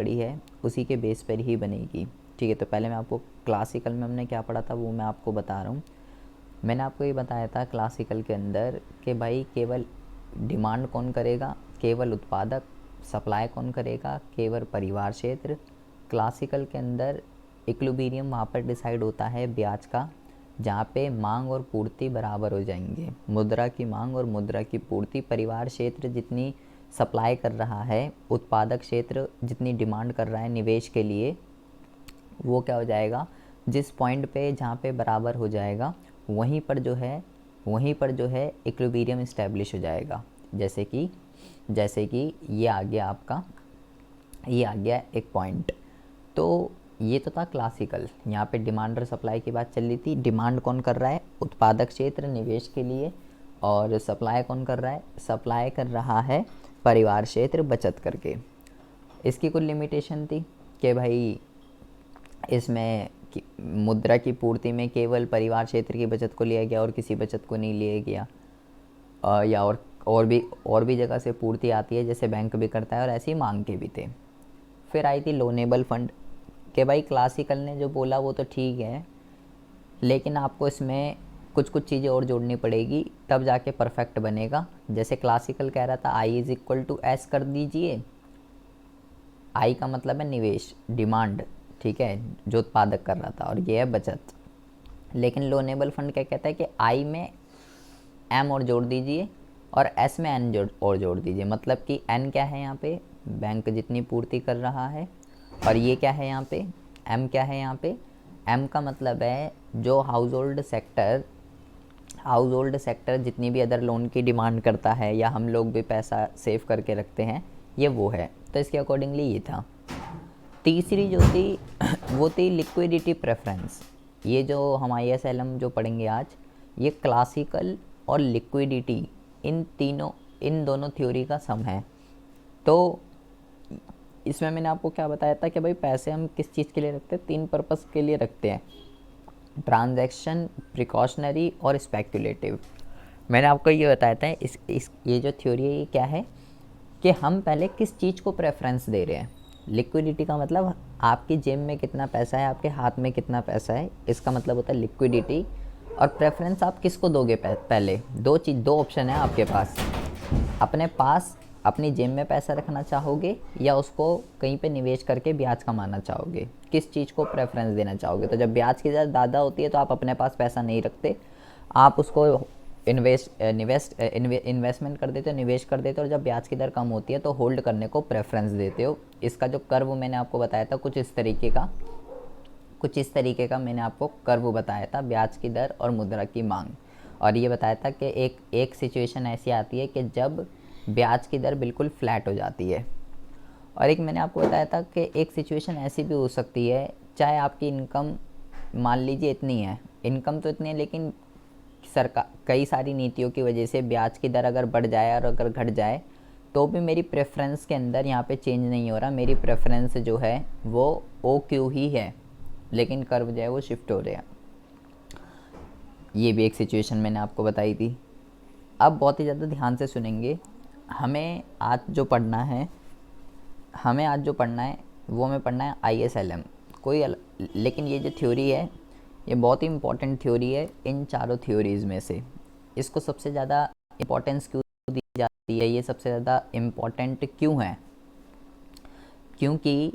पढ़ी है उसी के बेस पर ही बनेगी। ठीक है, तो पहले मैं आपको क्लासिकल में हमने क्या पढ़ा था वो मैं आपको बता रहा हूँ। मैंने आपको ये बताया था क्लासिकल के अंदर कि भाई केवल डिमांड कौन करेगा, केवल उत्पादक, सप्लाई कौन करेगा, केवल परिवार क्षेत्र। क्लासिकल के अंदर इक्विलिब्रियम वहाँ पर डिसाइड होता है ब्याज का, जहाँ पे मांग और पूर्ति बराबर हो जाएंगे। मुद्रा की मांग और मुद्रा की पूर्ति, परिवार क्षेत्र जितनी सप्लाई कर रहा है, उत्पादक क्षेत्र जितनी डिमांड कर रहा है निवेश के लिए, वो क्या हो जाएगा, जिस पॉइंट पे जहाँ पे बराबर हो जाएगा वहीं पर जो है इक्विलिब्रियम इस्टेब्लिश हो जाएगा। जैसे कि ये आ गया एक पॉइंट। तो ये तो था क्लासिकल, यहाँ पे डिमांड और सप्लाई की बात चल रही थी। डिमांड कौन कर रहा है, उत्पादक क्षेत्र निवेश के लिए, और सप्लाई कौन कर रहा है, सप्लाई कर रहा है परिवार क्षेत्र बचत करके। इसकी कुछ लिमिटेशन थी कि भाई इसमें मुद्रा की पूर्ति में केवल परिवार क्षेत्र की बचत को लिया गया और किसी बचत को नहीं लिया गया, या और भी जगह से पूर्ति आती है जैसे बैंक भी करता है, और ऐसी मांग के भी थे। फिर आई थी लोनेबल फंड, कि भाई क्लासिकल ने जो बोला वो तो ठीक है, लेकिन आपको इसमें कुछ कुछ चीज़ें और जोड़नी पड़ेगी तब जाके परफेक्ट बनेगा। जैसे क्लासिकल कह रहा था I is equal to S कर दीजिए, आई का मतलब है निवेश, डिमांड, ठीक है, जो उत्पादक कर रहा था, और ये है बचत। लेकिन लोनेबल फंड क्या कहता है कि आई में एम और जोड़ दीजिए और एस में एन और जोड़ दीजिए। मतलब कि एन क्या है यहाँ पे, बैंक जितनी पूर्ति कर रहा है, और ये क्या है यहाँ पे, एम क्या है यहाँ पे, एम का मतलब है जो हाउस होल्ड सेक्टर जितनी भी अदर लोन की डिमांड करता है, या हम लोग भी पैसा सेव करके रखते हैं, ये वो है। तो इसके अकॉर्डिंगली ये था। तीसरी जो थी वो थी लिक्विडिटी प्रेफरेंस। ये जो हम ISLM जो पढ़ेंगे आज, ये क्लासिकल और लिक्विडिटी इन दोनों थ्योरी का सम है। तो इसमें मैंने आपको क्या बताया था कि भाई पैसे हम किस चीज़ के लिए रखते हैं, 3 पर्पस के लिए रखते हैं, ट्रांजैक्शन, प्रिकॉशनरी और स्पेक्युलेटिव। मैंने आपको ये बताया था ये जो थ्योरी है ये क्या है कि हम पहले किस चीज़ को प्रेफरेंस दे रहे हैं। लिक्विडिटी का मतलब आपकी जेब में कितना पैसा है, आपके हाथ में कितना पैसा है, इसका मतलब होता है लिक्विडिटी। और प्रेफरेंस आप किसको दोगे, पहले दो ऑप्शन है आपके पास, अपने पास अपनी जेब में पैसा रखना चाहोगे या उसको कहीं पे निवेश करके ब्याज कमाना चाहोगे, किस चीज़ को प्रेफरेंस देना चाहोगे। तो जब ब्याज की दर ज़्यादा होती है तो आप अपने पास पैसा नहीं रखते, आप उसको इन्वेस्टमेंट कर देते हो, निवेश कर देते हो, और जब ब्याज की दर कम होती है तो होल्ड करने को प्रेफरेंस देते हो। इसका जो कर्व मैंने आपको बताया था कुछ इस तरीके का मैंने आपको कर्व बताया था, ब्याज की दर और मुद्रा की मांग। और ये बताया था कि एक सिचुएशन ऐसी आती है कि जब ब्याज की दर बिल्कुल फ्लैट हो जाती है, और एक मैंने आपको बताया था कि एक सिचुएशन ऐसी भी हो सकती है, चाहे आपकी इनकम मान लीजिए इतनी है, इनकम तो इतनी है, लेकिन सरकार कई सारी नीतियों की वजह से ब्याज की दर अगर बढ़ जाए और अगर घट जाए तो भी मेरी प्रेफरेंस के अंदर यहाँ पे चेंज नहीं हो रहा, मेरी प्रेफरेंस जो है वो OQ ही है, लेकिन कर्व जो है वो शिफ्ट हो रहा है। ये भी एक सिचुएशन मैंने आपको बताई थी। अब बहुत ही ज़्यादा ध्यान से सुनेंगे, हमें आज जो पढ़ना है वो हमें पढ़ना है ISLM, लेकिन ये जो थ्योरी है ये बहुत ही इंपॉर्टेंट थ्योरी है इन चारों थ्योरीज़ में से। इसको सबसे ज़्यादा इम्पोर्टेंस क्यों दी जाती है, ये सबसे ज़्यादा इम्पॉर्टेंट क्यों है, क्योंकि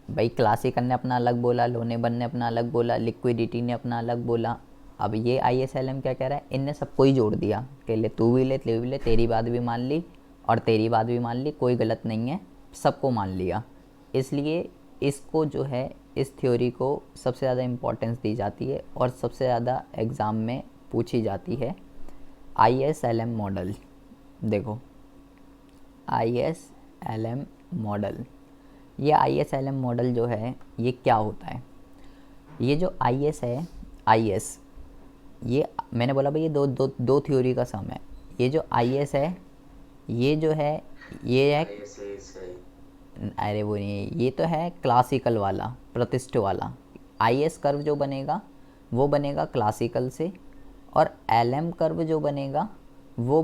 भाई क्लासिकल ने अपना अलग बोला, लोनेबल ने अपना अलग बोला, लिक्विडिटी ने अपना अलग बोला। अब ये ISLM क्या कह रहा है, इनने सबको ही जोड़ दिया कि ले तू भी ले, तेरी बात भी मान ली और तेरी बात भी मान ली, कोई गलत नहीं है, सबको मान लिया। इसलिए इसको जो है इस थ्योरी को सबसे ज़्यादा इम्पोर्टेंस दी जाती है और सबसे ज़्यादा एग्ज़ाम में पूछी जाती है। ISLM मॉडल देखो, ISLM मॉडल, ये ISLM मॉडल जो है ये क्या होता है, ये जो IS है, ये मैंने बोला भाई ये दो थ्योरी का सम है। ये जो IS है ये जो है ये है, अरे वो नहीं, ये तो है क्लासिकल वाला, प्रतिष्ठ वाला। IS कर्व जो बनेगा वो बनेगा क्लासिकल से, और LM कर्व जो बनेगा वो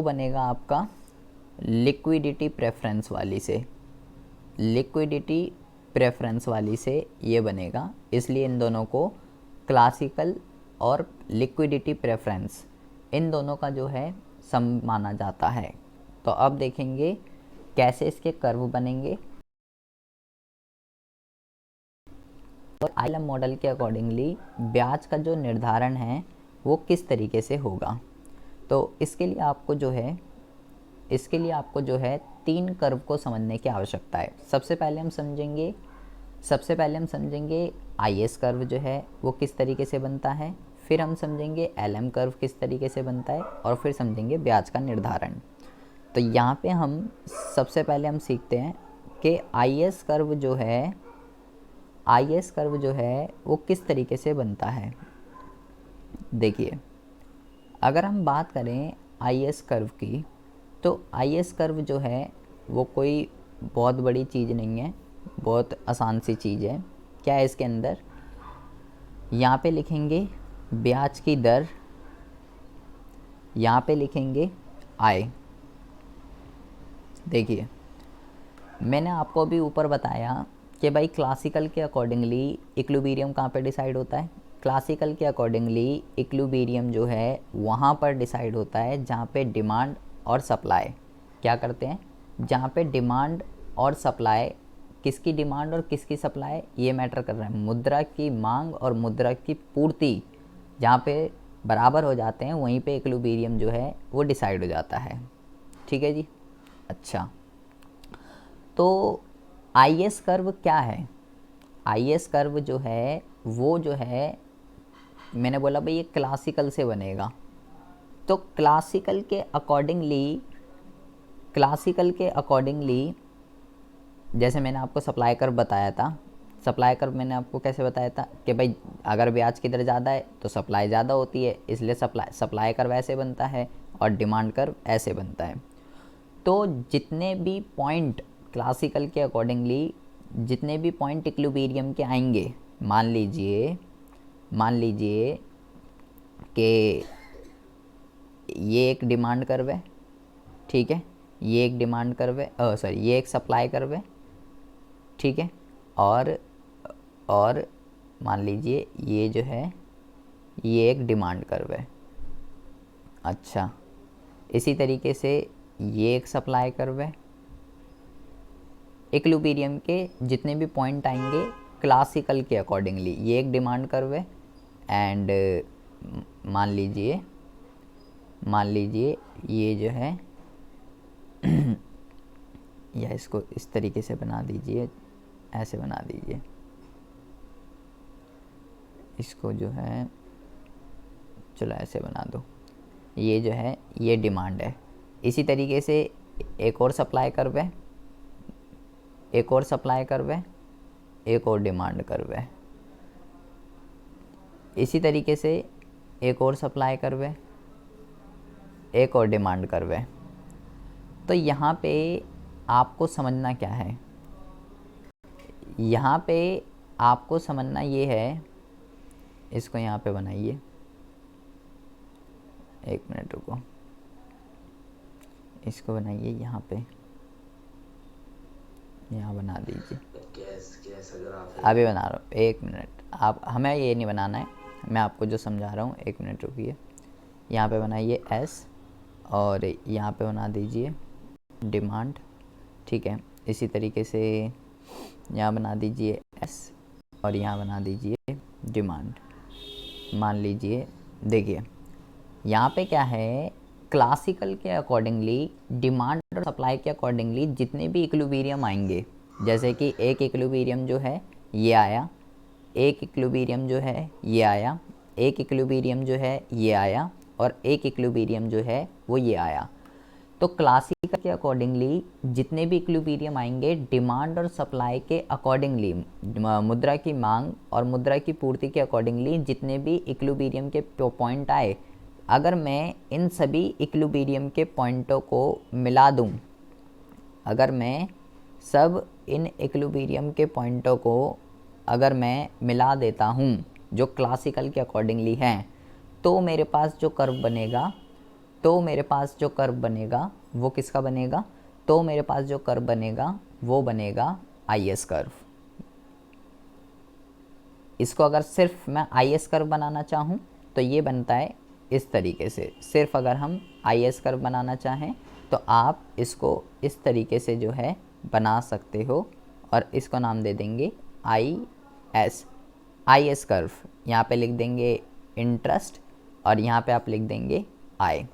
बनेगा आपका लिक्विडिटी प्रेफरेंस वाली से। लिक्विडिटी प्रेफरेंस वाली से ये बनेगा, इसलिए इन दोनों को क्लासिकल और लिक्विडिटी प्रेफरेंस इन दोनों का जो है सम माना जाता है। तो अब देखेंगे कैसे इसके कर्व बनेंगे। और आइलम मॉडल के अकॉर्डिंगली ब्याज का जो निर्धारण है वो किस तरीके से होगा। तो इसके लिए आपको जो है 3 कर्व को समझने की आवश्यकता है। सबसे पहले हम समझेंगे IS कर्व जो है वो किस तरीके से बनता है, फिर हम समझेंगे LM कर्व किस तरीके से बनता है, और फिर समझेंगे ब्याज का निर्धारण। तो यहाँ पे हम सबसे पहले हम सीखते हैं कि IS कर्व जो है वो किस तरीके से बनता है। देखिए, अगर हम बात करें IS कर्व की, तो IS कर्व जो है वो कोई बहुत बड़ी चीज़ नहीं है, बहुत आसान सी चीज़ है। क्या है इसके अंदर, यहाँ पे लिखेंगे ब्याज की दर, यहाँ पे लिखेंगे आय। देखिए, मैंने आपको अभी ऊपर बताया कि भाई क्लासिकल के अकॉर्डिंगली इक्विलिब्रियम कहाँ पे डिसाइड होता है। क्लासिकल के अकॉर्डिंगली इक्विलिब्रियम जो है वहाँ पर डिसाइड होता है जहाँ पे डिमांड और सप्लाई क्या करते हैं, जहाँ पे डिमांड और सप्लाई, किसकी डिमांड और किसकी सप्लाई ये मैटर कर रहा है। मुद्रा की मांग और मुद्रा की पूर्ति जहाँ पे बराबर हो जाते हैं वहीं पे इक्विलिब्रियम जो है वो डिसाइड हो जाता है। ठीक है जी। अच्छा, तो IS कर्व क्या है। IS कर्व जो है वो जो है, मैंने बोला भाई ये क्लासिकल से बनेगा। तो क्लासिकल के अकॉर्डिंगली जैसे मैंने आपको सप्लाई कर्व बताया था, सप्लाई कर्व मैंने आपको कैसे बताया था कि भाई अगर ब्याज की दर ज़्यादा है तो सप्लाई ज़्यादा होती है, इसलिए सप्लाई कर्व ऐसे बनता है और डिमांड कर्व ऐसे बनता है। तो जितने भी पॉइंट क्लासिकल के अकॉर्डिंगली जितने भी पॉइंट इक्विलिब्रियम के आएंगे, मान लीजिए कि ये एक डिमांड कर्व है, ठीक है, ये एक डिमांड कर्व है, ये एक सप्लाई कर्व है, ठीक है, और मान लीजिए ये जो है ये एक डिमांड कर्व है। अच्छा, इसी तरीके से ये एक सप्लाई कर्व है। इक्विलिब्रियम के जितने भी पॉइंट आएंगे क्लासिकल के अकॉर्डिंगली, ये एक डिमांड कर्व है, एंड मान लीजिए ये जो है या इसको इस तरीके से बना दीजिए, ऐसे बना दीजिए, इसको जो है चलो ऐसे बना दो, ये जो है ये डिमांड है। इसी तरीके से एक और सप्लाई कर्व है, एक और सप्लाई कर्व है, एक और डिमांड कर्व है। इसी तरीके से एक और सप्लाई कर्व है, एक और डिमांड कर्व है। तो यहाँ पे आपको समझना क्या है, यहाँ पे आपको समझना ये है, इसको यहाँ पे बनाइए, एक मिनट रुको, इसको बनाइए यहाँ पे, यहाँ बना दीजिए, अभी बना रहा हूँ, एक मिनट। आप, हमें ये नहीं बनाना है, मैं आपको जो समझा रहा हूँ, एक मिनट रुकिए। यहाँ पे बनाइए S और यहाँ पे बना दीजिए डिमांड, ठीक है। इसी तरीके से यहाँ बना दीजिए S और यहाँ बना दीजिए डिमांड। मान लीजिए, देखिए यहाँ पे क्या है, क्लासिकल के अकॉर्डिंगली डिमांड और सप्लाई के अकॉर्डिंगली जितने भी इक्विलिब्रियम आएंगे, जैसे कि एक इक्विलिब्रियम जो है ये आया, एक इक्विलिब्रियम जो है ये आया, एक इक्विलिब्रियम जो है ये आया, और एक इक्विलिब्रियम जो है वो ये आया। तो क्लासिकल के अकॉर्डिंगली जितने भी इक्विलिब्रियम आएंगे डिमांड और सप्लाई के अकॉर्डिंगली, मुद्रा की मांग और मुद्रा की पूर्ति के अकॉर्डिंगली जितने भी इक्विलिब्रियम के पॉइंट आए, अगर मैं इन सभी इक्विलिब्रियम के पॉइंटों को मिला दूं, अगर मैं सब इन इक्विलिब्रियम के पॉइंटों को अगर मैं मिला देता हूं जो क्लासिकल के अकॉर्डिंगली हैं, तो मेरे पास जो कर्व बनेगा वो किसका बनेगा, तो मेरे पास जो कर्व बनेगा वो बनेगा आई एस कर्व। इसको अगर सिर्फ मैं आई एस कर्व बनाना चाहूँ तो ये बनता है इस तरीके से। सिर्फ अगर हम आई एस कर्व बनाना चाहें तो आप इसको इस तरीके से जो है बना सकते हो और इसको नाम दे देंगे आई एस कर्व। यहाँ पे लिख देंगे इंटरेस्ट और यहाँ पे आप लिख देंगे आई।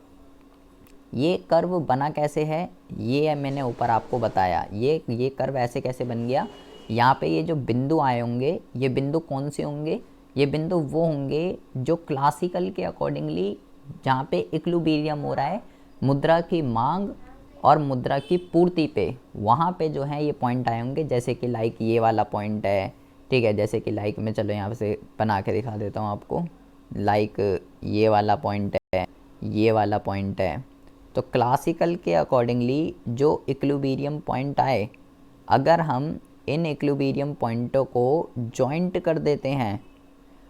ये कर्व बना कैसे है ये मैंने ऊपर आपको बताया। ये कर्व ऐसे कैसे बन गया, यहाँ पे ये जो बिंदु आए होंगे ये बिंदु कौन से होंगे, ये बिंदु वो होंगे जो क्लासिकल के अकॉर्डिंगली जहाँ पे इक्विलिब्रियम हो रहा है मुद्रा की मांग और मुद्रा की पूर्ति पे, वहाँ पे जो है ये पॉइंट आए होंगे। जैसे कि लाइक ये वाला पॉइंट है, ठीक है। जैसे कि लाइक मैं चलो यहाँ से बना के दिखा देता हूँ आपको। लाइक ये वाला पॉइंट है, ये वाला पॉइंट है। तो क्लासिकल के अकॉर्डिंगली जो इक्विलिब्रियम पॉइंट आए, अगर हम इन इक्विलिब्रियम पॉइंटों को जॉइंट कर देते हैं,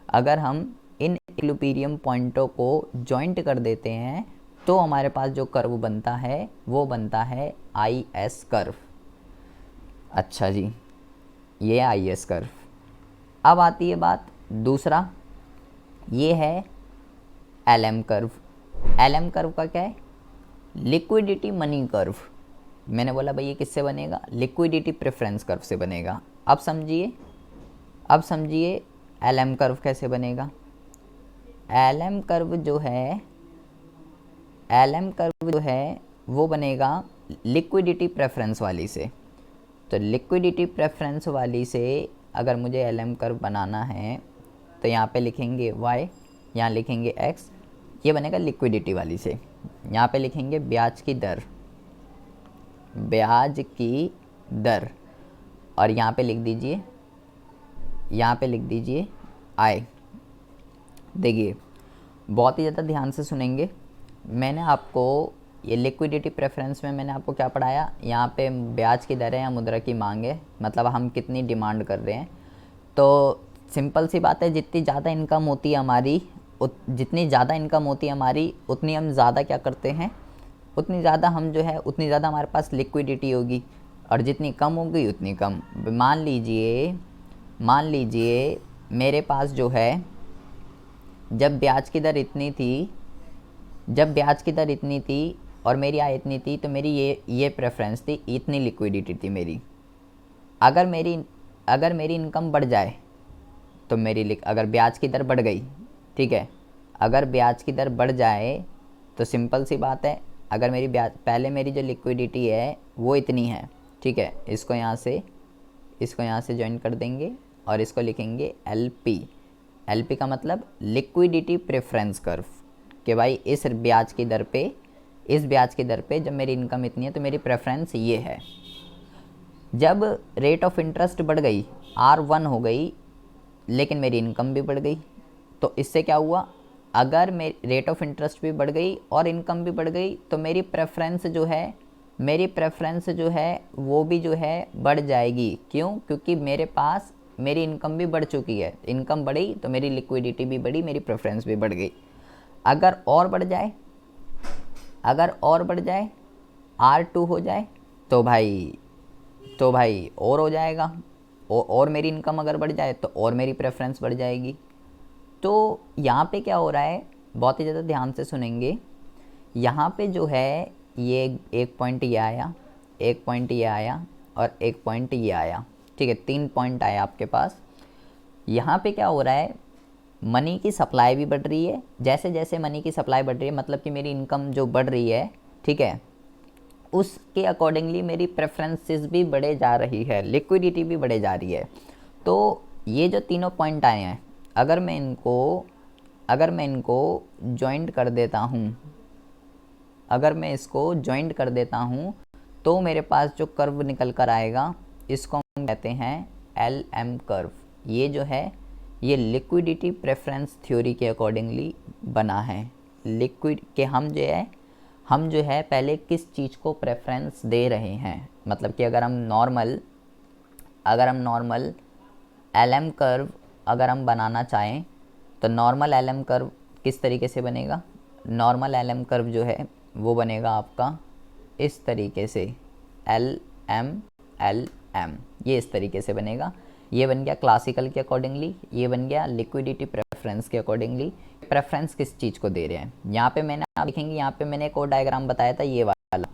अगर हम इन इक्विलिब्रियम पॉइंटों को जॉइंट कर देते हैं तो हमारे पास जो कर्व बनता है वो बनता है आई एस कर्व। अच्छा जी, ये आई एस कर्व। अब आती है बात दूसरा, ये है L M curve. L M curve का क्या है, लिक्विडिटी मनी कर्व। मैंने बोला भाई ये किससे बनेगा, लिक्विडिटी प्रेफरेंस कर्व से बनेगा। अब समझिए एल एम कर्व कैसे बनेगा। एल एम कर्व जो है वो बनेगा लिक्विडिटी प्रेफरेंस वाली से। तो लिक्विडिटी प्रेफरेंस वाली से अगर मुझे एल एम कर्व बनाना है तो यहाँ पे लिखेंगे y, यहाँ लिखेंगे x, ये बनेगा लिक्विडिटी वाली से। यहाँ पे लिखेंगे ब्याज की दर और यहाँ पे लिख दीजिए I। देखिए बहुत ही ज़्यादा ध्यान से सुनेंगे। मैंने आपको ये लिक्विडिटी प्रेफरेंस में मैंने आपको क्या पढ़ाया, यहाँ पे ब्याज की दर है या मुद्रा की मांग है, मतलब हम कितनी डिमांड कर रहे हैं। तो सिंपल सी बात है, जितनी ज़्यादा इनकम होती है हमारी उतनी हम ज़्यादा क्या करते हैं, उतनी ज़्यादा हमारे पास लिक्विडिटी होगी, और जितनी कम होगी उतनी कम। मान लीजिए मेरे पास जो है जब ब्याज की दर इतनी थी और मेरी आय इतनी थी तो मेरी ये प्रेफरेंस थी, इतनी लिक्विडिटी थी मेरी। अगर मेरी इनकम बढ़ जाए तो अगर ब्याज की दर बढ़ गई, ठीक है, अगर ब्याज की दर बढ़ जाए तो सिंपल सी बात है, अगर पहले मेरी जो लिक्विडिटी है वो इतनी है, ठीक है, इसको यहाँ से ज्वाइन कर देंगे और इसको लिखेंगे LP का मतलब लिक्विडिटी प्रेफरेंस कर्व, कि भाई इस ब्याज की दर पे जब मेरी इनकम इतनी है तो मेरी प्रेफरेंस ये है। जब रेट ऑफ इंटरेस्ट बढ़ गई, R1 हो गई, लेकिन मेरी इनकम भी बढ़ गई, तो इससे क्या हुआ, अगर मेरी रेट ऑफ इंटरेस्ट भी बढ़ गई और इनकम भी बढ़ गई तो मेरी प्रेफरेंस जो है वो भी जो है बढ़ जाएगी। क्यों, क्योंकि मेरी इनकम भी बढ़ चुकी है। इनकम बढ़ी तो मेरी लिक्विडिटी भी बढ़ी, मेरी प्रेफरेंस भी बढ़ गई। अगर और बढ़ जाए R2 हो जाए तो भाई और हो जाएगा, और मेरी इनकम अगर बढ़ जाए तो और मेरी प्रेफरेंस बढ़ जाएगी। तो यहाँ पे क्या हो रहा है, बहुत ही ज़्यादा ध्यान से सुनेंगे। यहाँ पे जो है ये एक पॉइंट ये आया, एक पॉइंट ये आया और एक पॉइंट ये आया, ठीक है, 3 पॉइंट आए आपके पास। यहाँ पे क्या हो रहा है, मनी की सप्लाई भी बढ़ रही है। जैसे जैसे मनी की सप्लाई बढ़ रही है, मतलब कि मेरी इनकम जो बढ़ रही है, ठीक है, उसके अकॉर्डिंगली मेरी प्रेफरेंसेस भी बढ़े जा रही है, लिक्विडिटी भी बढ़े जा रही है। तो ये जो तीनों पॉइंट आए हैं, अगर मैं इनको जॉइंट कर देता हूँ, तो मेरे पास जो कर्व निकल कर आएगा इसको हम कहते हैं LM कर्व। ये जो है ये लिक्विडिटी प्रेफरेंस थ्योरी के अकॉर्डिंगली बना है। लिक्विड के हम जो है पहले किस चीज़ को प्रेफरेंस दे रहे हैं, मतलब कि अगर हम नॉर्मल LM कर्व अगर हम बनाना चाहें तो नॉर्मल LM कर्व किस तरीके से बनेगा। नॉर्मल LM कर्व जो है वो बनेगा आपका इस तरीके से LM ये इस तरीके से बनेगा। ये बन गया क्लासिकल के अकॉर्डिंगली, ये बन गया लिक्विडिटी प्रेफरेंस के अकॉर्डिंगली। प्रेफरेंस किस चीज़ को दे रहे हैं, यहाँ पे मैंने आप देखेंगे, यहाँ पे मैंने एक और डायग्राम बताया था ये वाला।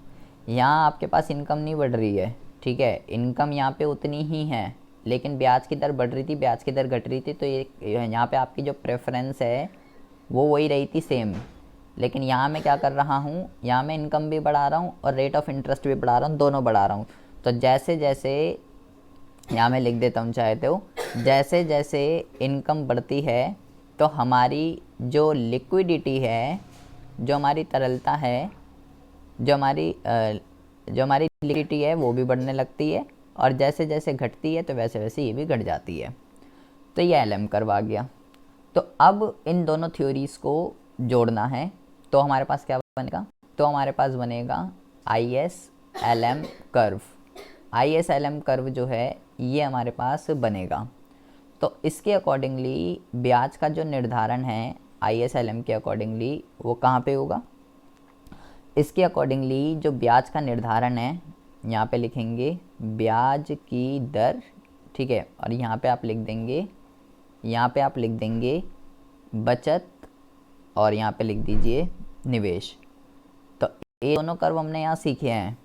यहाँ आपके पास इनकम नहीं बढ़ रही है, ठीक है, इनकम यहाँ पे उतनी ही है, लेकिन ब्याज की दर बढ़ रही थी, ब्याज की दर घट रही थी। तो ये यहाँ पे आपकी जो प्रेफरेंस है वो वही रही थी सेम, लेकिन यहाँ मैं क्या कर रहा हूँ, यहाँ मैं इनकम भी बढ़ा रहा हूँ और रेट ऑफ इंटरेस्ट भी बढ़ा रहा हूँ, दोनों बढ़ा रहा हूँ। तो जैसे जैसे यहाँ मैं लिख देता हूँ चाहे तो, जैसे जैसे इनकम बढ़ती है तो हमारी जो लिक्विडिटी है, जो हमारी तरलता है, जो हमारी लिक्विडिटी है वो भी बढ़ने लगती है, और जैसे जैसे घटती है तो वैसे वैसे ये भी घट जाती है। तो ये एल एम कर्व आ गया। तो अब इन दोनों थ्योरीज को जोड़ना है, तो हमारे पास क्या बनेगा, तो हमारे पास बनेगा I S L M curve. I S L M curve जो है ये हमारे पास बनेगा। तो इसके अकॉर्डिंगली ब्याज का जो निर्धारण है आई एस एल एम के अकॉर्डिंगली वो कहाँ पे होगा, इसके अकॉर्डिंगली जो ब्याज का निर्धारण है, यहाँ पे लिखेंगे ब्याज की दर, ठीक है, और यहाँ पे आप लिख देंगे बचत, और यहाँ पे लिख दीजिए निवेश। तो ये दोनों कर्व हमने यहाँ सीखे हैं।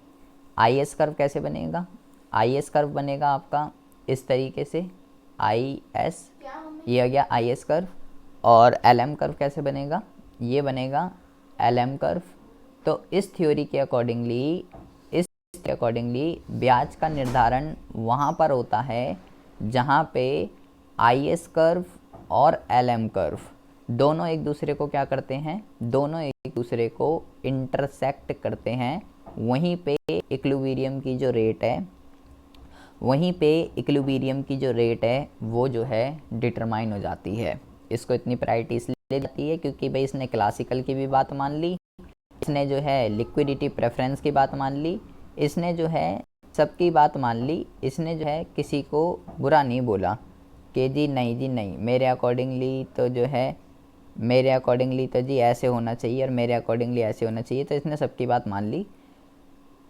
आई एस कर्व कैसे बनेगा, आई एस कर्व बनेगा आपका इस तरीके से, आई एस, ये आ गया आई एस कर्व। और एल एम कर्व कैसे बनेगा, ये बनेगा एल एम कर्व। तो इस थ्योरी के अकॉर्डिंगली ब्याज का निर्धारण वहाँ पर होता है जहाँ पे आई एस कर्व और एल एम कर्व दोनों एक दूसरे को क्या करते हैं, दोनों एक दूसरे को इंटरसेक्ट करते हैं। वहीं पे इक्विलिब्रियम की जो रेट है वो जो है डिटरमाइन हो जाती है। इसको इतनी प्रायोरिटी इसलिए जाती है क्योंकि भाई इसने क्लासिकल की भी बात मान ली, इसने जो है लिक्विडिटी प्रेफरेंस की बात मान ली, इसने जो है सबकी बात मान ली, इसने जो है किसी को बुरा नहीं बोला कि जी नहीं मेरे अकॉर्डिंगली तो जी ऐसे होना चाहिए और मेरे अकॉर्डिंगली ऐसे होना चाहिए। तो इसने सबकी बात मान ली,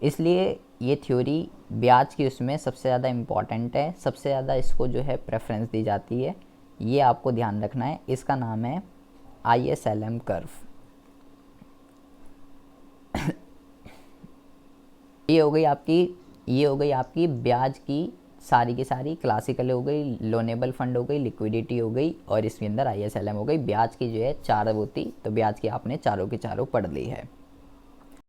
इसलिए ये थ्योरी ब्याज की उसमें सबसे ज़्यादा इम्पॉर्टेंट है, सबसे ज़्यादा इसको जो है प्रेफरेंस दी जाती है। ये आपको ध्यान रखना है, इसका नाम है I S L M curve. ये हो गई आपकी ब्याज की सारी की सारी, क्लासिकल हो गई, लोनेबल फंड हो गई, लिक्विडिटी हो गई, और इसके अंदर आई एस एल एम हो गई। ब्याज की जो है चार होती, तो ब्याज की आपने चारों की चारों पढ़ ली है।